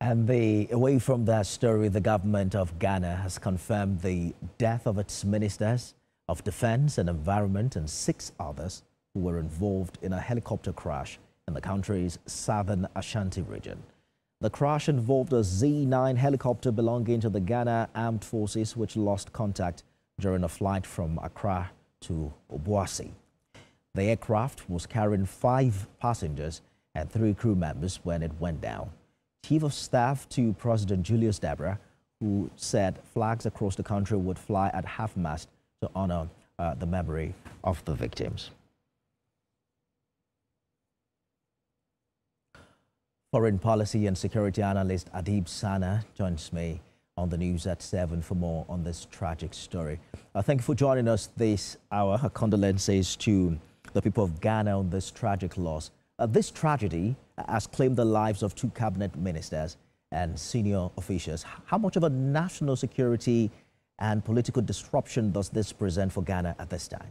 And away from that story, the government of Ghana has confirmed the death of its ministers of defense and environment and 6 others who were involved in a helicopter crash in the country's southern Ashanti region. The crash involved a Z-9 helicopter belonging to the Ghana Armed Forces, which lost contact during a flight from Accra to Obuasi. The aircraft was carrying 5 passengers and 3 crew members when it went down. Chief of Staff to President Julius Deborah, who said flags across the country would fly at half-mast to honor the memory of the victims. Foreign policy and security analyst Adib Sana joins me on the news at 7 for more on this tragic story. Thank you for joining us this hour. Our condolences to the people of Ghana on this tragic loss. This tragedy has claimed the lives of 2 cabinet ministers and senior officials. How much of a national security and political disruption does this present for Ghana at this time?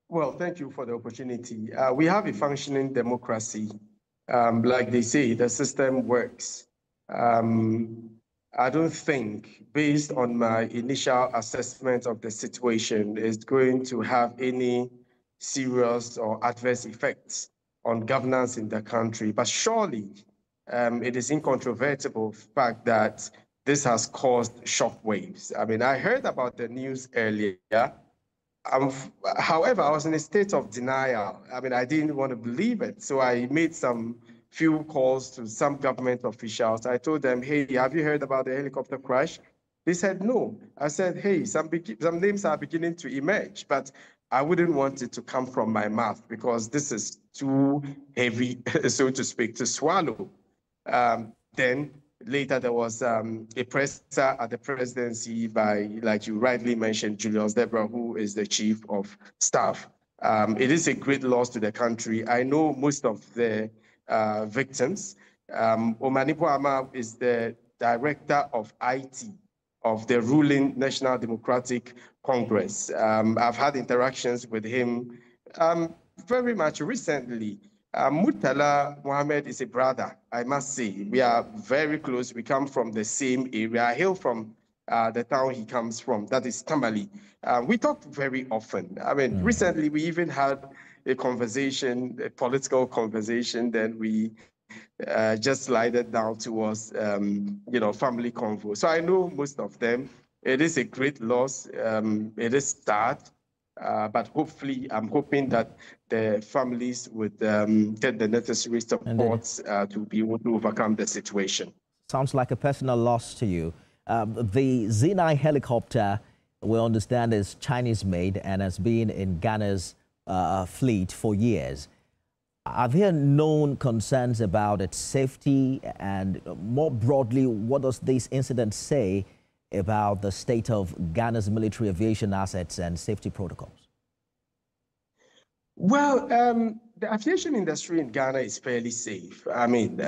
Well, thank you for the opportunity. We have a functioning democracy. Like they say, the system works. I don't think, based on my initial assessment of the situation, it's going to have any serious or adverse effects on governance in the country. But surely it is incontrovertible fact that this has caused shockwaves. I mean, I heard about the news earlier. However, I was in a state of denial. I mean, I didn't want to believe it. So I made some few calls to some government officials. I told them, hey, have you heard about the helicopter crash? They said, no. I said, hey, some names are beginning to emerge, but I wouldn't want it to come from my mouth because this is too heavy, so to speak, to swallow. Then later there was a presser at the presidency by, like you rightly mentioned, Julius Deborah, who is the chief of staff. It is a great loss to the country. I know most of the victims. Omanipo Ama is the director of IT of the ruling National Democratic Congress. I've had interactions with him very much recently. Murtala Mohammed is a brother, I must say. We are very close. We come from the same area. I hail from the town he comes from, that is Tamale. We talk very often. I mean, recently we even had a conversation, a political conversation, then we just slided down towards, family convo. So I know most of them. It is a great loss. It is sad, but hopefully, I'm hoping that the families would get the necessary support to be able to overcome the situation. Sounds like a personal loss to you. The Z-9 helicopter, we understand, is Chinese-made and has been in Ghana's fleet for years. Are there known concerns about its safety? And more broadly, what does this incident say about the state of Ghana's military aviation assets and safety protocols? Well, the aviation industry in Ghana is fairly safe. I mean,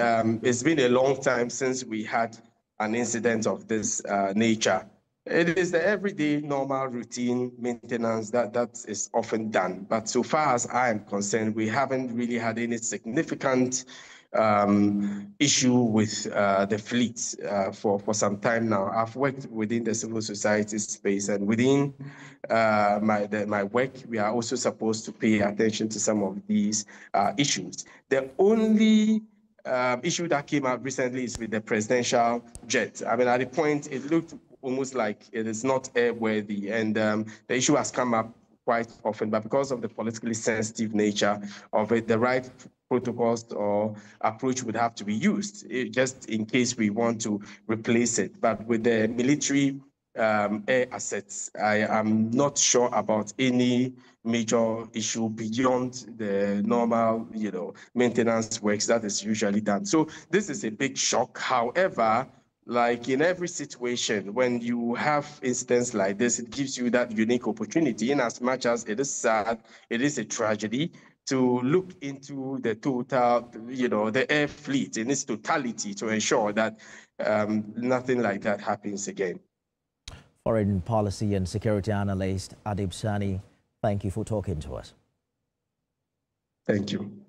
it's been a long time since we had an incident of this nature. It is the everyday, normal, routine maintenance that is often done. But so far as I am concerned, we haven't really had any significant issue with the fleet for some time now. I've worked within the civil society space, and within my work, we are also supposed to pay attention to some of these issues. The only issue that came out recently is with the presidential jet. I mean, at the point, it looked almost like it is not airworthy, and the issue has come up quite often, but because of the politically sensitive nature of it, the right protocols or approach would have to be used, just in case we want to replace it. But with the military air assets, I am not sure about any major issue beyond the normal, maintenance works that is usually done. So this is a big shock. However, like in every situation, when you have incidents like this, it gives you that unique opportunity, in as much as it is sad, it is a tragedy, to look into the total, the air fleet in its totality to ensure that nothing like that happens again. Foreign policy and security analyst Adib Sani, thank you for talking to us. Thank you.